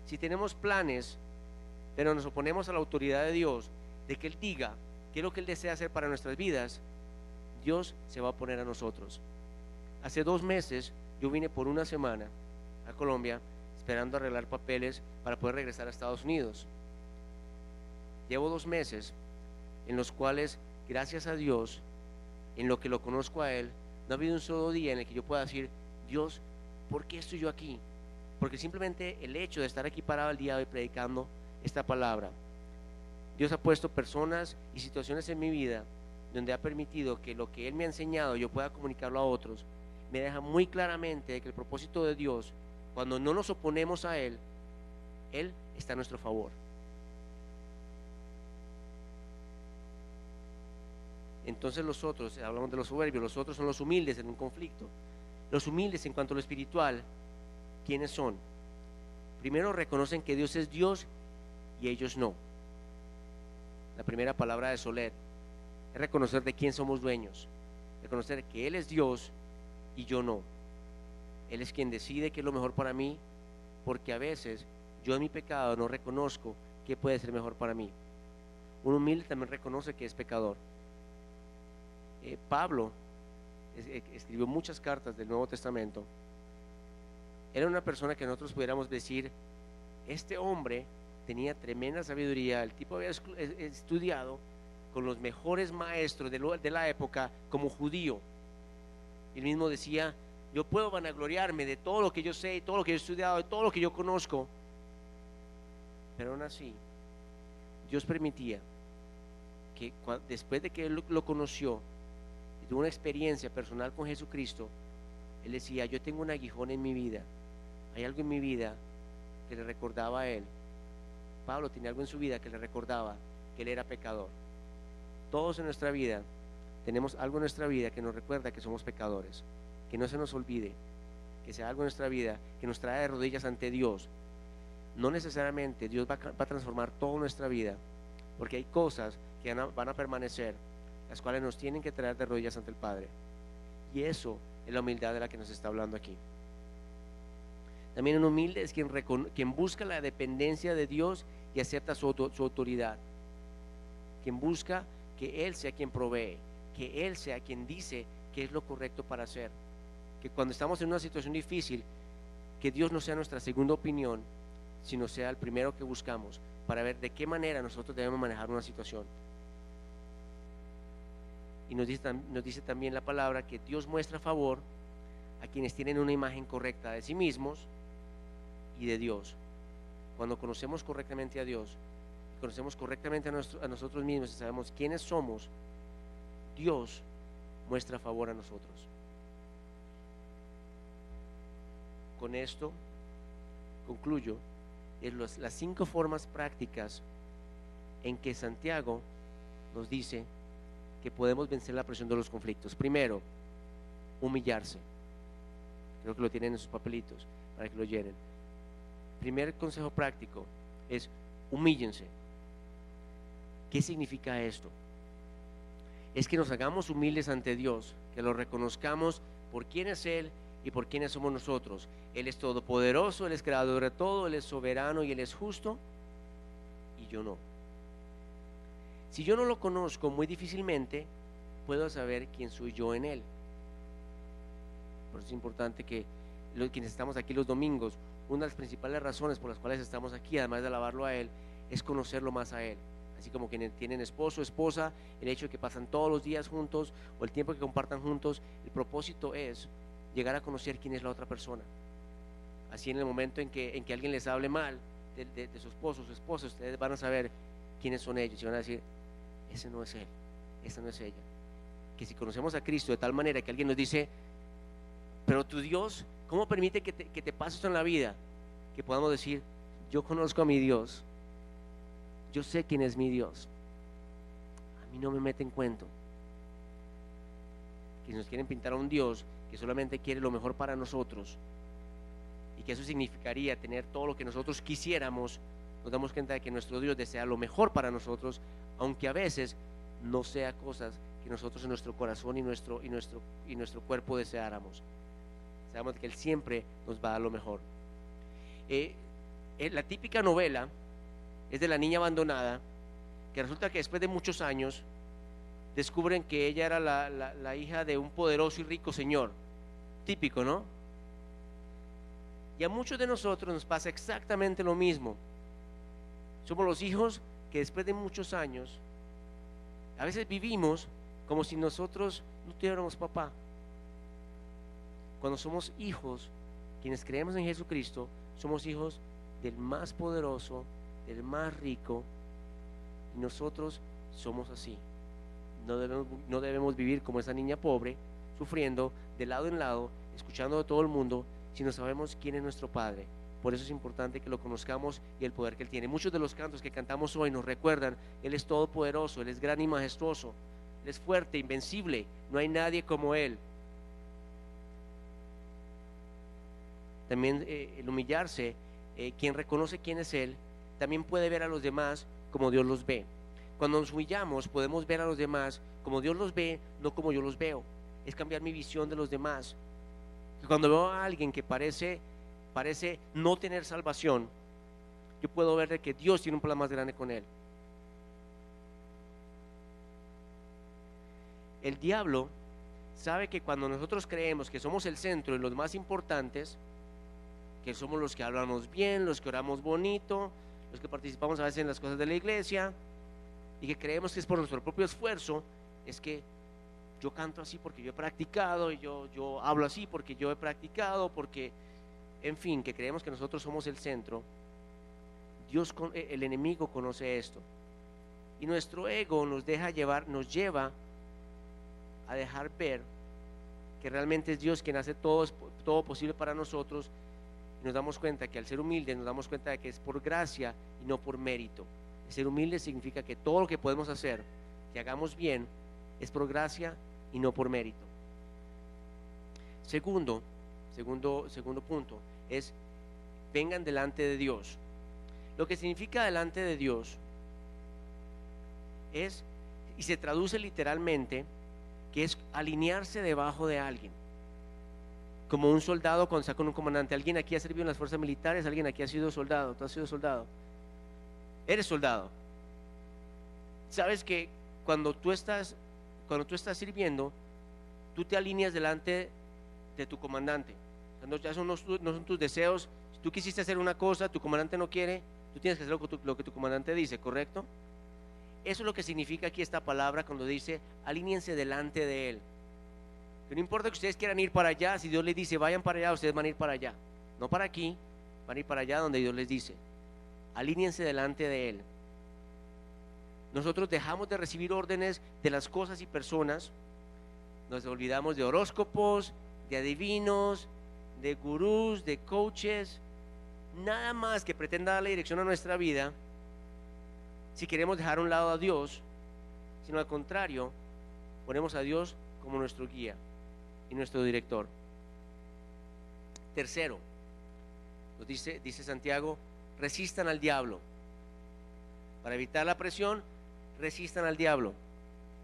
Si tenemos planes, pero nos oponemos a la autoridad de Dios, de que Él diga qué es lo que Él desea hacer para nuestras vidas, Dios se va a oponer a nosotros. Hace 2 meses yo vine por una semana a Colombia esperando arreglar papeles para poder regresar a Estados Unidos. Llevo 2 meses en los cuales, gracias a Dios, en lo que lo conozco a Él, no ha habido un solo día en el que yo pueda decir: Dios, ¿por qué estoy yo aquí? Porque simplemente el hecho de estar aquí parado el día de hoy predicando esta palabra, Dios ha puesto personas y situaciones en mi vida donde ha permitido que lo que Él me ha enseñado yo pueda comunicarlo a otros. Me deja muy claramente de que el propósito de Dios, cuando no nos oponemos a Él, Él está a nuestro favor. Entonces los otros, hablamos de los soberbios, los otros son los humildes en un conflicto. Los humildes en cuanto a lo espiritual, ¿quiénes son? Primero, reconocen que Dios es Dios y ellos no. La primera palabra de Soler es reconocer de quién somos dueños, reconocer que Él es Dios y yo no. Él es quien decide qué es lo mejor para mí, porque a veces yo en mi pecado no reconozco qué puede ser mejor para mí. Un humilde también reconoce que es pecador. Pablo escribió muchas cartas del Nuevo Testamento. Era una persona que nosotros pudiéramos decir, este hombre tenía tremenda sabiduría, el tipo había estudiado con los mejores maestros de la época como judío. Él mismo decía, yo puedo vanagloriarme de todo lo que yo sé, y todo lo que yo he estudiado, de todo lo que yo conozco, pero aún así Dios permitía que después de que él lo conoció y tuvo una experiencia personal con Jesucristo, él decía, yo tengo un aguijón en mi vida, hay algo en mi vida que le recordaba a él. Pablo tenía algo en su vida que le recordaba que él era pecador. Todos en nuestra vida tenemos algo en nuestra vida que nos recuerda que somos pecadores. Que no se nos olvide, que sea algo en nuestra vida que nos trae de rodillas ante Dios. No necesariamente Dios va a transformar toda nuestra vida, porque hay cosas que van a permanecer, las cuales nos tienen que traer de rodillas ante el Padre. Y eso es la humildad de la que nos está hablando aquí. También un humilde es quien busca la dependencia de Dios y acepta su autoridad. Quien busca que Él sea quien provee, que Él sea quien dice qué es lo correcto para hacer. Que cuando estamos en una situación difícil, que Dios no sea nuestra segunda opinión, sino sea el primero que buscamos para ver de qué manera nosotros debemos manejar una situación. Y nos dice también la palabra que Dios muestra favor a quienes tienen una imagen correcta de sí mismos y de Dios. Cuando conocemos correctamente a Dios, conocemos correctamente a nosotros mismos y sabemos quiénes somos, Dios muestra favor a nosotros. Con esto concluyo las 5 formas prácticas en que Santiago nos dice que podemos vencer la presión de los conflictos. Primero, humillarse. Creo que lo tienen en sus papelitos para que lo llenen. Primer consejo práctico es humíllense. ¿Qué significa esto? Es que nos hagamos humildes ante Dios, que lo reconozcamos por quién es Él y por quiénes somos nosotros. Él es todopoderoso, Él es creador de todo, Él es soberano y Él es justo, y yo no. Si yo no lo conozco, muy difícilmente puedo saber quién soy yo en Él. Por eso es importante que quienes estamos aquí los domingos, una de las principales razones por las cuales estamos aquí, además de alabarlo a Él, es conocerlo más a Él. Así como quienes tienen esposo, esposa, el hecho de que pasan todos los días juntos o el tiempo que compartan juntos, el propósito es llegar a conocer quién es la otra persona. Así en el momento en que alguien les hable mal de su esposo o su esposa, ustedes van a saber quiénes son ellos y van a decir, ese no es él, esa no es ella. Que si conocemos a Cristo de tal manera que alguien nos dice, pero tu Dios, ¿cómo permite que te pase esto en la vida? Que podamos decir, yo conozco a mi Dios, yo sé quién es mi Dios, a mí no me mete en cuento. Que nos quieren pintar a un Dios que solamente quiere lo mejor para nosotros y que eso significaría tener todo lo que nosotros quisiéramos. Nos damos cuenta de que nuestro Dios desea lo mejor para nosotros, aunque a veces no sea cosas que nosotros en nuestro corazón y nuestro cuerpo deseáramos. Sabemos que Él siempre nos va a dar lo mejor. La típica novela es de la niña abandonada, que resulta que después de muchos años descubren que ella era la hija de un poderoso y rico señor. Típico, ¿no? Y a muchos de nosotros nos pasa exactamente lo mismo. Somos los hijos que después de muchos años a veces vivimos como si nosotros no tuviéramos papá. Cuando somos hijos, quienes creemos en Jesucristo, somos hijos del más poderoso, del más rico, y nosotros somos así. No debemos vivir como esa niña pobre, sufriendo de lado en lado, escuchando a todo el mundo, si no sabemos quién es nuestro Padre. Por eso es importante que lo conozcamos y el poder que Él tiene. Muchos de los cantos que cantamos hoy nos recuerdan, Él es todopoderoso, Él es gran y majestuoso, Él es fuerte, invencible, no hay nadie como Él. También el humillarse, quien reconoce quién es Él, también puede ver a los demás como Dios los ve. Cuando nos humillamos podemos ver a los demás como Dios los ve, no como yo los veo. Es cambiar mi visión de los demás. Y cuando veo a alguien que parece no tener salvación, yo puedo ver de que Dios tiene un plan más grande con él. El diablo sabe que cuando nosotros creemos que somos el centro y los más importantes, que somos los que hablamos bien, los que oramos bonito, los que participamos a veces en las cosas de la iglesia, y que creemos que es por nuestro propio esfuerzo, es que yo canto así porque yo he practicado, y yo hablo así porque yo he practicado, porque, en fin, que creemos que nosotros somos el centro. El enemigo conoce esto, y nuestro ego nos lleva a dejar ver que realmente es Dios quien hace todo posible para nosotros, y nos damos cuenta que al ser humildes nos damos cuenta de que es por gracia y no por mérito. El ser humilde significa que todo lo que podemos hacer, que hagamos bien, es por gracia y no por mérito. Segundo punto es: vengan delante de Dios. Lo que significa delante de Dios es, y se traduce literalmente, que es alinearse debajo de alguien, como un soldado cuando está con un comandante. ¿Alguien aquí ha servido en las fuerzas militares? ¿Alguien aquí ha sido soldado? ¿Tú has sido soldado? Eres soldado. Sabes que cuando tú estás sirviendo, tú te alineas delante de tu comandante. Ya no son tus deseos. Si tú quisiste hacer una cosa, tu comandante no quiere, tú tienes que hacer lo que tu comandante dice, ¿correcto? Eso es lo que significa aquí esta palabra cuando dice alíñense delante de Él. Que no importa que ustedes quieran ir para allá, si Dios les dice vayan para allá, ustedes van a ir para allá, no para aquí, van a ir para allá donde Dios les dice. Alíñense delante de Él. Nosotros dejamos de recibir órdenes de las cosas y personas, nos olvidamos de horóscopos, de adivinos, de gurús, de coaches, nada más que pretenda darle dirección a nuestra vida, si queremos dejar a un lado a Dios, sino al contrario, ponemos a Dios como nuestro guía y nuestro director. Tercero, nos dice Santiago: resistan al diablo. Para evitar la presión, resistan al diablo.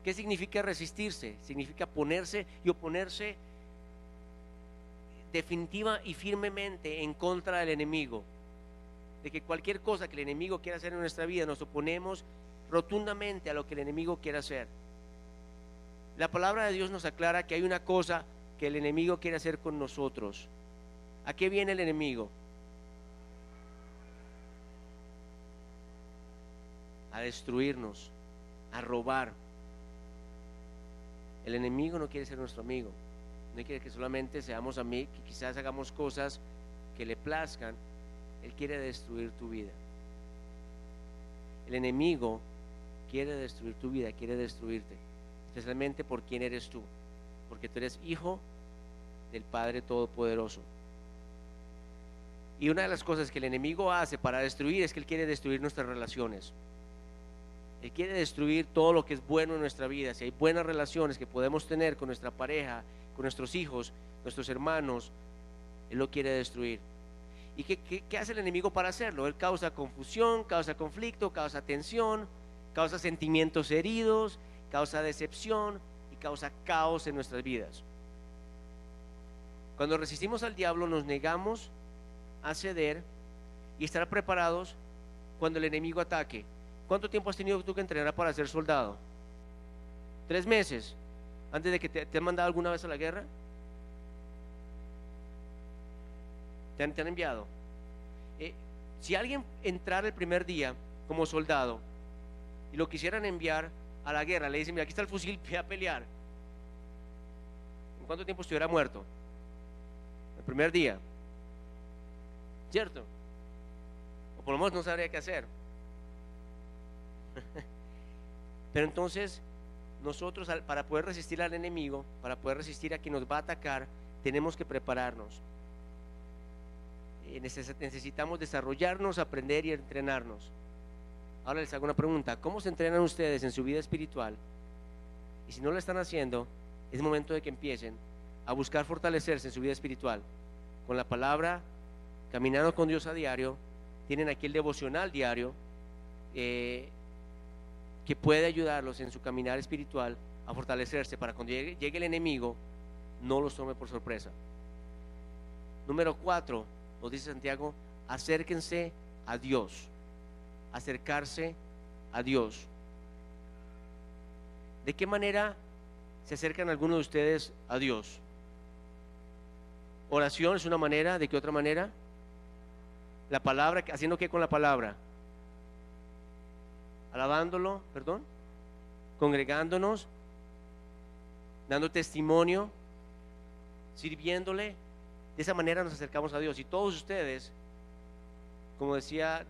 ¿Qué significa resistirse? Significa ponerse y oponerse definitiva y firmemente en contra del enemigo. De que cualquier cosa que el enemigo quiera hacer en nuestra vida, nos oponemos rotundamente a lo que el enemigo quiera hacer. La palabra de Dios nos aclara que hay una cosa que el enemigo quiere hacer con nosotros. ¿A qué viene el enemigo? A destruirnos, a robar. El enemigo no quiere ser nuestro amigo, no quiere que solamente seamos amigos, que quizás hagamos cosas que le plazcan. Él quiere destruir tu vida. El enemigo quiere destruir tu vida, quiere destruirte, especialmente por quién eres tú, porque tú eres hijo del Padre Todopoderoso. Y una de las cosas que el enemigo hace para destruir es que él quiere destruir nuestras relaciones. Él quiere destruir todo lo que es bueno en nuestra vida. Si hay buenas relaciones que podemos tener con nuestra pareja, con nuestros hijos, nuestros hermanos, él lo quiere destruir. ¿Y qué hace el enemigo para hacerlo? Él causa confusión, causa conflicto, causa tensión, causa sentimientos heridos, causa decepción y causa caos en nuestras vidas. Cuando resistimos al diablo, nos negamos a ceder y estar preparados cuando el enemigo ataque. ¿Cuánto tiempo has tenido tú que entrenar para ser soldado? 3 meses antes de que te han mandado alguna vez a la guerra. Te han enviado. Si alguien entrara el primer día como soldado y lo quisieran enviar a la guerra, le dicen: mira, aquí está el fusil, ve a pelear. ¿En cuánto tiempo estuviera muerto? El primer día, ¿cierto? O por lo menos no sabría qué hacer. Pero entonces nosotros, para poder resistir al enemigo, para poder resistir a quien nos va a atacar, tenemos que prepararnos. Necesitamos desarrollarnos, aprender y entrenarnos. Ahora les hago una pregunta: ¿cómo se entrenan ustedes en su vida espiritual? Y si no lo están haciendo, es momento de que empiecen a buscar fortalecerse en su vida espiritual con la palabra, caminando con Dios a diario. Tienen aquí el devocional diario que puede ayudarlos en su caminar espiritual a fortalecerse para cuando llegue el enemigo no los tome por sorpresa. Número 4, nos dice Santiago: acérquense a Dios. Acercarse a Dios. ¿De qué manera se acercan algunos de ustedes a Dios? Oración es una manera. ¿De qué otra manera? La palabra, ¿haciendo qué con la palabra? Alabándolo, perdón, congregándonos, dando testimonio, sirviéndole. De esa manera nos acercamos a Dios. Y todos ustedes, como decía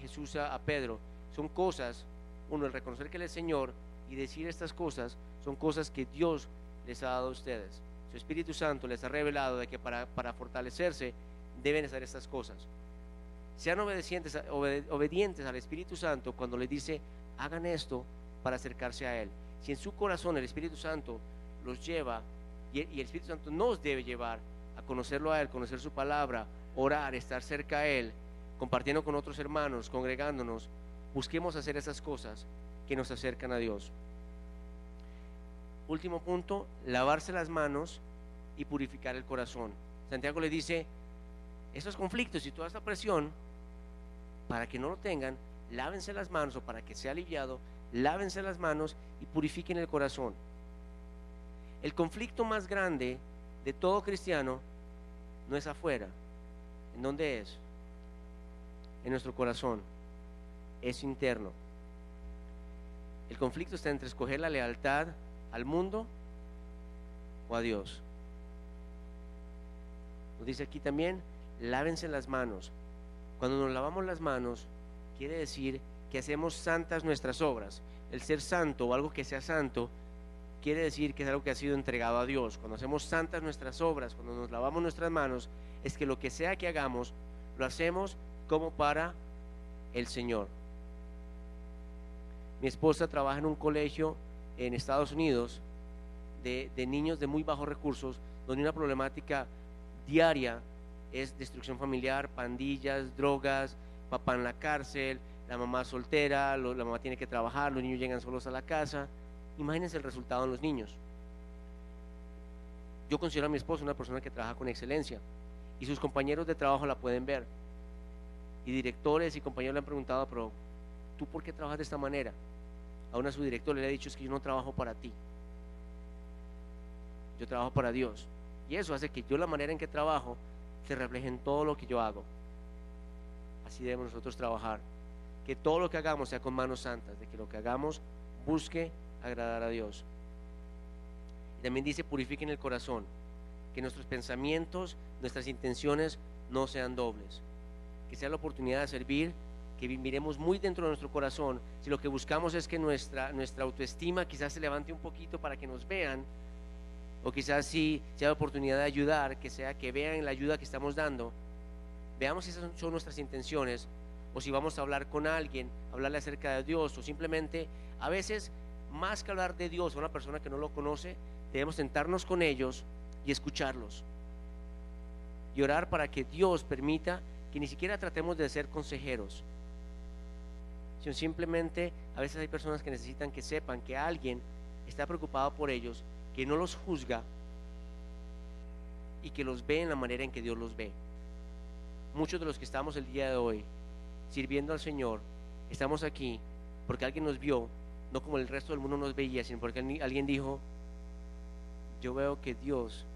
Jesús a Pedro, son cosas, uno, el reconocer que Él es Señor y decir estas cosas, son cosas que Dios les ha dado a ustedes. Su Espíritu Santo les ha revelado de que para fortalecerse deben hacer estas cosas. Sean obedientes al Espíritu Santo cuando les dice hagan esto para acercarse a Él. Si en su corazón el Espíritu Santo los lleva, y el Espíritu Santo nos debe llevar a conocerlo a Él, conocer su palabra, orar, estar cerca a Él, compartiendo con otros hermanos, congregándonos, busquemos hacer esas cosas que nos acercan a Dios. Último punto, lavarse las manos y purificar el corazón. Santiago le dice, esos conflictos y toda esta presión, para que no lo tengan, lávense las manos, o para que sea aliviado, lávense las manos y purifiquen el corazón. El conflicto más grande de todo cristiano no es afuera. ¿En dónde es? En nuestro corazón. Es interno. El conflicto está entre escoger la lealtad al mundo o a Dios. Nos dice aquí también, lávense las manos. Cuando nos lavamos las manos, quiere decir que hacemos santas nuestras obras. El ser santo o algo que sea santo quiere decir que es algo que ha sido entregado a Dios. Cuando hacemos santas nuestras obras, cuando nos lavamos nuestras manos, es que lo que sea que hagamos, lo hacemos como para el Señor. Mi esposa trabaja en un colegio en Estados Unidos de niños de muy bajos recursos, donde una problemática diaria es destrucción familiar, pandillas, drogas, papá en la cárcel, la mamá soltera, la mamá tiene que trabajar, los niños llegan solos a la casa. Imagínense el resultado en los niños. Yo considero a mi esposa una persona que trabaja con excelencia y sus compañeros de trabajo la pueden ver, y directores y compañeros le han preguntado, pero ¿tú por qué trabajas de esta manera? A su director le ha dicho, es que yo no trabajo para ti, yo trabajo para Dios, y eso hace que yo, la manera en que trabajo, se refleje en todo lo que yo hago. Así debemos nosotros trabajar, que todo lo que hagamos sea con manos santas, de que lo que hagamos busque agradar a Dios. Y también dice, purifiquen el corazón, que nuestros pensamientos, nuestras intenciones no sean dobles, que sea la oportunidad de servir, que miremos muy dentro de nuestro corazón. Si lo que buscamos es que nuestra autoestima quizás se levante un poquito para que nos vean, o quizás si sea la oportunidad de ayudar, que sea que vean la ayuda que estamos dando, veamos si esas son nuestras intenciones, o si vamos a hablar con alguien, hablarle acerca de Dios, o simplemente, a veces, más que hablar de Dios a una persona que no lo conoce, debemos sentarnos con ellos y escucharlos y orar para que Dios permita que ni siquiera tratemos de ser consejeros, sino simplemente, a veces hay personas que necesitan que sepan que alguien está preocupado por ellos, que no los juzga y que los ve en la manera en que Dios los ve. Muchos de los que estamos el día de hoy sirviendo al Señor, estamos aquí porque alguien nos vio, no como el resto del mundo nos veía, sino porque alguien dijo, yo veo que Dios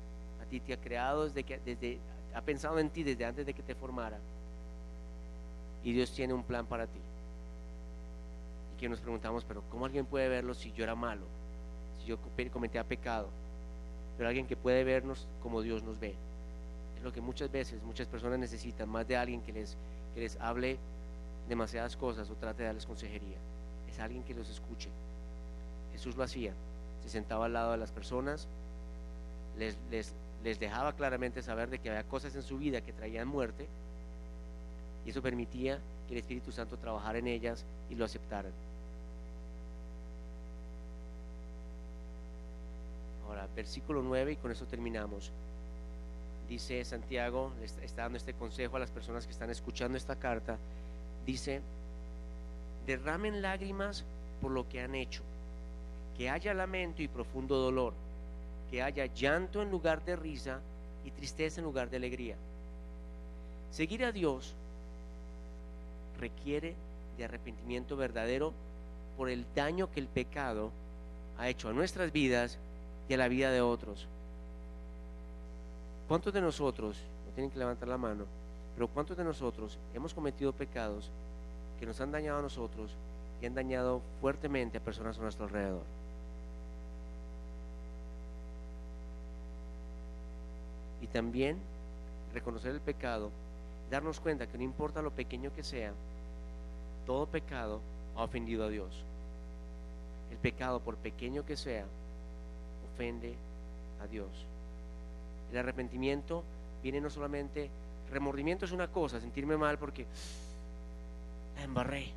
a ti te ha creado ha pensado en ti desde antes de que te formara, y Dios tiene un plan para ti. Y que nos preguntamos, pero ¿cómo alguien puede verlo si yo era malo, si yo cometía pecado? Pero alguien que puede vernos como Dios nos ve. Es lo que muchas veces muchas personas necesitan, más de alguien que les hable demasiadas cosas o trate de darles consejería. Es alguien que los escuche. Jesús lo hacía, se sentaba al lado de las personas, les dejaba claramente saber de que había cosas en su vida que traían muerte, y eso permitía que el Espíritu Santo trabajara en ellas y lo aceptaran. Ahora, versículo 9, y con eso terminamos. Dice Santiago, le está dando este consejo a las personas que están escuchando esta carta. Dice, derramen lágrimas por lo que han hecho, que haya lamento y profundo dolor, que haya llanto en lugar de risa y tristeza en lugar de alegría. Seguir a Dios requiere de arrepentimiento verdadero por el daño que el pecado ha hecho a nuestras vidas y a la vida de otros. ¿Cuántos de nosotros, no tienen que levantar la mano, pero cuántos de nosotros hemos cometido pecados que nos han dañado a nosotros y han dañado fuertemente a personas a nuestro alrededor? Y también reconocer el pecado, darnos cuenta que no importa lo pequeño que sea, todo pecado ha ofendido a Dios. El pecado, por pequeño que sea, ofende a Dios. El arrepentimiento viene no solamente, remordimiento es una cosa, sentirme mal porque la embarré.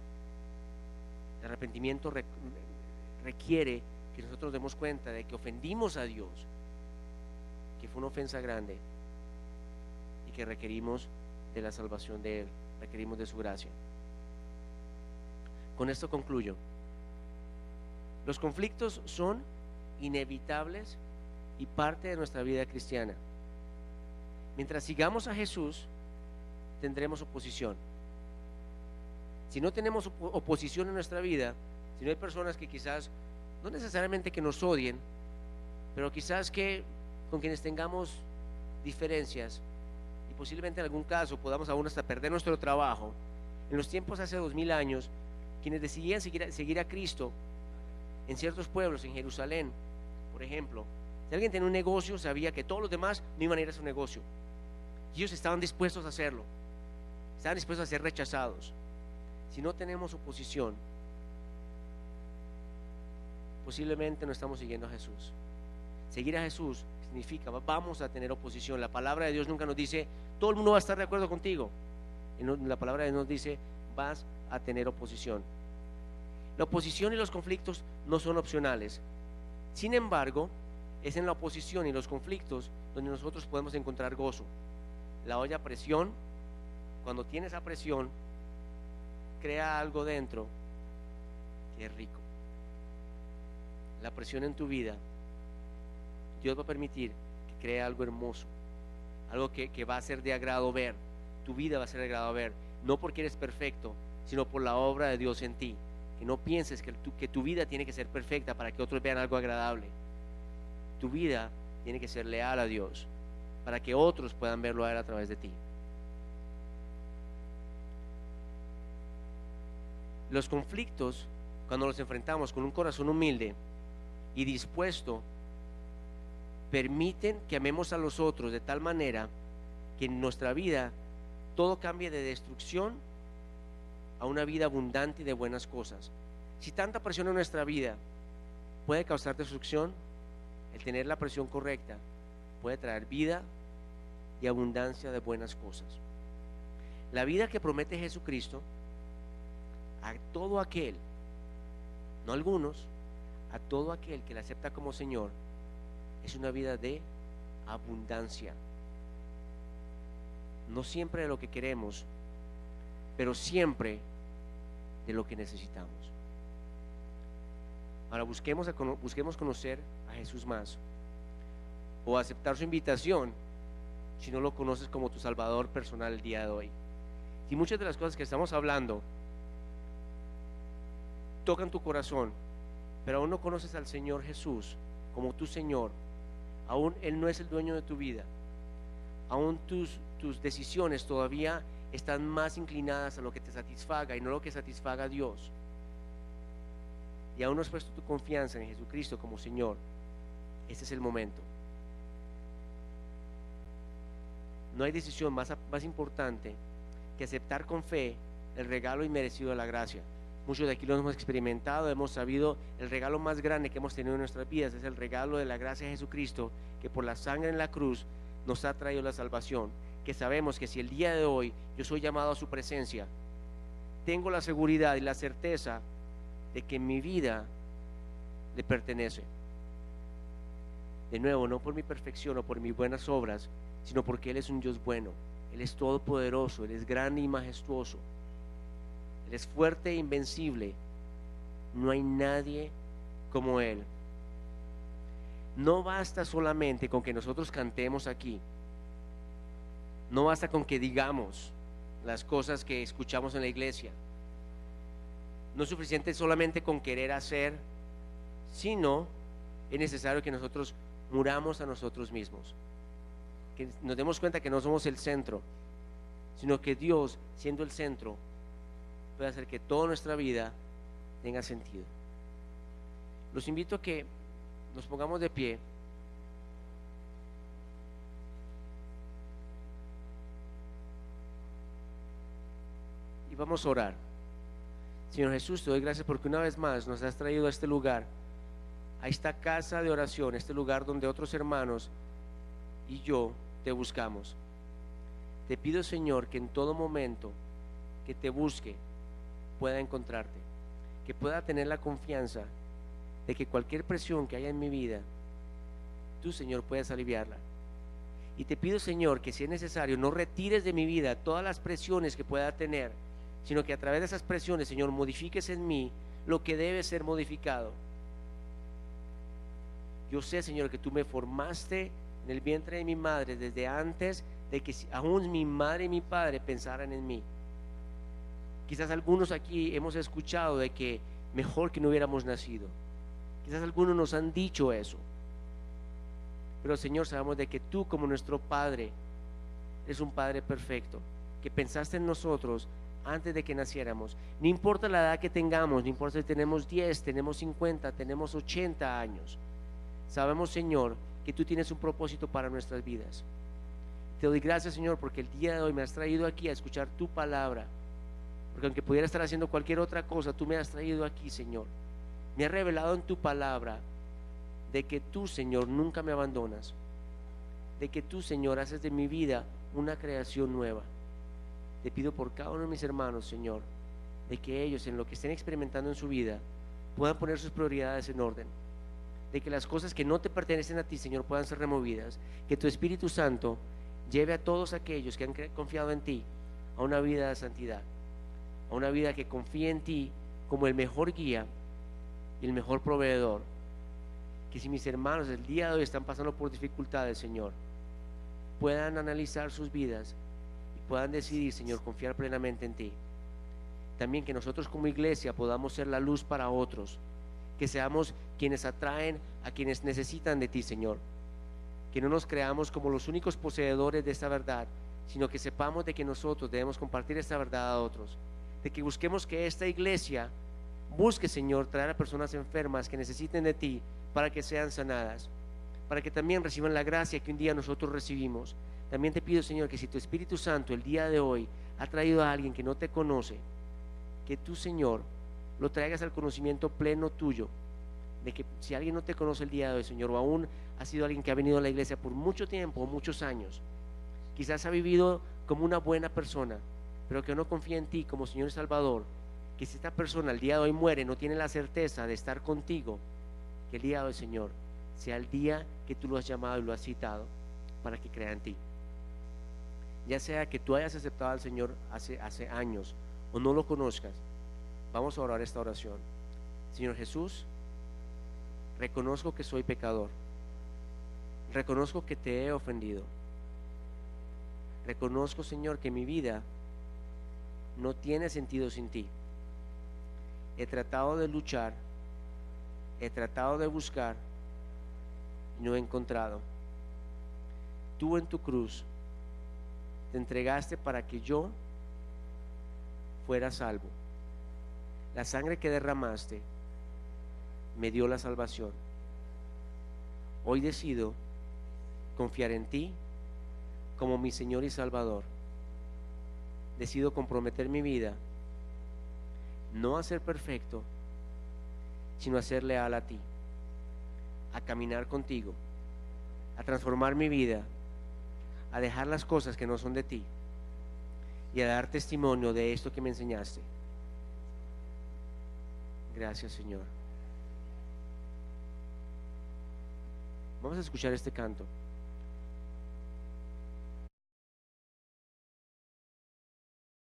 El arrepentimiento requiere que nosotros nos demos cuenta de que ofendimos a Dios, que fue una ofensa grande y que requerimos de la salvación de Él, requerimos de su gracia. Con esto concluyo. Los conflictos son inevitables y parte de nuestra vida cristiana. Mientras sigamos a Jesús, tendremos oposición. Si no tenemos oposición en nuestra vida, si no hay personas que quizás, no necesariamente que nos odien, pero quizás que con quienes tengamos diferencias y posiblemente en algún caso podamos aún hasta perder nuestro trabajo. En los tiempos hace 2000 años, quienes decidían seguir a Cristo en ciertos pueblos, en Jerusalén, por ejemplo, si alguien tenía un negocio, sabía que todos los demás no iban a ir a su negocio. Y ellos estaban dispuestos a hacerlo, estaban dispuestos a ser rechazados. Si no tenemos oposición, posiblemente no estamos siguiendo a Jesús. Seguir a Jesús significa, vamos a tener oposición. La palabra de Dios nunca nos dice, todo el mundo va a estar de acuerdo contigo. La palabra de Dios nos dice, vas a tener oposición. La oposición y los conflictos no son opcionales. Sin embargo, es en la oposición y los conflictos donde nosotros podemos encontrar gozo. La olla a presión, cuando tiene esa presión, crea algo dentro que es rico. La presión en tu vida, Dios va a permitir que cree algo hermoso, algo que va a ser de agrado ver. Tu vida va a ser de agrado ver, no porque eres perfecto, sino por la obra de Dios en ti. Que no pienses que tu vida tiene que ser perfecta para que otros vean algo agradable. Tu vida tiene que ser leal a Dios para que otros puedan verlo a Él a través de ti. Los conflictos, cuando los enfrentamos con un corazón humilde y dispuesto, permiten que amemos a los otros de tal manera que en nuestra vida todo cambie de destrucción a una vida abundante y de buenas cosas. Si tanta presión en nuestra vida puede causar destrucción, el tener la presión correcta puede traer vida y abundancia de buenas cosas. La vida que promete Jesucristo a todo aquel, no a algunos, a todo aquel que le acepta como Señor, es una vida de abundancia. No siempre de lo que queremos, pero siempre de lo que necesitamos. Ahora busquemos conocer a Jesús más, o aceptar su invitación si no lo conoces como tu Salvador personal el día de hoy. Si muchas de las cosas que estamos hablando tocan tu corazón, pero aún no conoces al Señor Jesús como tu Señor, aún Él no es el dueño de tu vida, aún tus decisiones todavía están más inclinadas a lo que te satisfaga y no lo que satisfaga a Dios, y aún no has puesto tu confianza en Jesucristo como Señor, este es el momento. No hay decisión más importante que aceptar con fe el regalo inmerecido de la gracia. Muchos de aquí lo hemos experimentado, hemos sabido el regalo más grande que hemos tenido en nuestras vidas es el regalo de la gracia de Jesucristo, que por la sangre en la cruz nos ha traído la salvación, que sabemos que si el día de hoy yo soy llamado a su presencia, tengo la seguridad y la certeza de que mi vida le pertenece. De nuevo, no por mi perfección o por mis buenas obras, sino porque Él es un Dios bueno, Él es todopoderoso, Él es grande y majestuoso, Él es fuerte e invencible. No hay nadie como Él. No basta solamente con que nosotros cantemos aquí, no basta con que digamos las cosas que escuchamos en la iglesia, no es suficiente solamente con querer hacer, sino es necesario que nosotros muramos a nosotros mismos, que nos demos cuenta que no somos el centro, sino que Dios, siendo el centro, puede hacer que toda nuestra vida tenga sentido. Los invito a que nos pongamos de pie y vamos a orar. Señor Jesús, te doy gracias porque una vez más nos has traído a este lugar, a esta casa de oración, este lugar donde otros hermanos y yo te buscamos. Te pido, Señor, que en todo momento que te busque pueda encontrarte, que pueda tener la confianza de que cualquier presión que haya en mi vida, tú, Señor, puedes aliviarla. Y te pido, Señor, que si es necesario no retires de mi vida todas las presiones que pueda tener, sino que a través de esas presiones, Señor, modifiques en mí lo que debe ser modificado. Yo sé, Señor, que tú me formaste en el vientre de mi madre desde antes de que aún mi madre y mi padre pensaran en mí. Quizás algunos aquí hemos escuchado de que mejor que no hubiéramos nacido. Quizás algunos nos han dicho eso. Pero, Señor, sabemos de que tú, como nuestro Padre, eres un Padre perfecto, que pensaste en nosotros antes de que naciéramos. No importa la edad que tengamos, no importa si tenemos 10, tenemos 50, tenemos 80 años. Sabemos, Señor, que tú tienes un propósito para nuestras vidas. Te doy gracias, Señor, porque el día de hoy me has traído aquí a escuchar tu palabra. Porque aunque pudiera estar haciendo cualquier otra cosa, tú me has traído aquí, Señor. Me has revelado en tu palabra de que tú, Señor, nunca me abandonas, de que tú, Señor, haces de mi vida una creación nueva. Te pido por cada uno de mis hermanos, Señor, de que ellos, en lo que estén experimentando en su vida, puedan poner sus prioridades en orden, de que las cosas que no te pertenecen a ti, Señor, puedan ser removidas, que tu Espíritu Santo lleve a todos aquellos que han confiado en ti a una vida de santidad, a una vida que confíe en ti como el mejor guía y el mejor proveedor. Que si mis hermanos el día de hoy están pasando por dificultades, Señor, puedan analizar sus vidas y puedan decidir, Señor, confiar plenamente en ti. También que nosotros como iglesia podamos ser la luz para otros, que seamos quienes atraen a quienes necesitan de ti, Señor. Que no nos creamos como los únicos poseedores de esta verdad, sino que sepamos de que nosotros debemos compartir esta verdad a otros, de que busquemos que esta iglesia busque, Señor, traer a personas enfermas que necesiten de ti para que sean sanadas, para que también reciban la gracia que un día nosotros recibimos. También te pido, Señor, que si tu Espíritu Santo el día de hoy ha traído a alguien que no te conoce, que tú, Señor, lo traigas al conocimiento pleno tuyo, de que si alguien no te conoce el día de hoy, Señor, o aún ha sido alguien que ha venido a la iglesia por mucho tiempo o muchos años, quizás ha vivido como una buena persona, pero que no confía en ti como Señor y Salvador, que si esta persona el día de hoy muere, no tiene la certeza de estar contigo, que el día de hoy, Señor, sea el día que tú lo has llamado y lo has citado para que crea en ti. Ya sea que tú hayas aceptado al Señor hace años o no lo conozcas, vamos a orar esta oración. Señor Jesús, reconozco que soy pecador, reconozco que te he ofendido, reconozco, Señor, que mi vida no tiene sentido sin ti. He tratado de luchar, he tratado de buscar y no he encontrado. Tú en tu cruz te entregaste para que yo fuera salvo. La sangre que derramaste me dio la salvación. Hoy decido confiar en ti como mi Señor y Salvador. Decido comprometer mi vida no a ser perfecto, sino a ser leal a ti, a caminar contigo, a transformar mi vida, a dejar las cosas que no son de ti y a dar testimonio de esto que me enseñaste. Gracias, Señor. Vamos a escuchar este canto.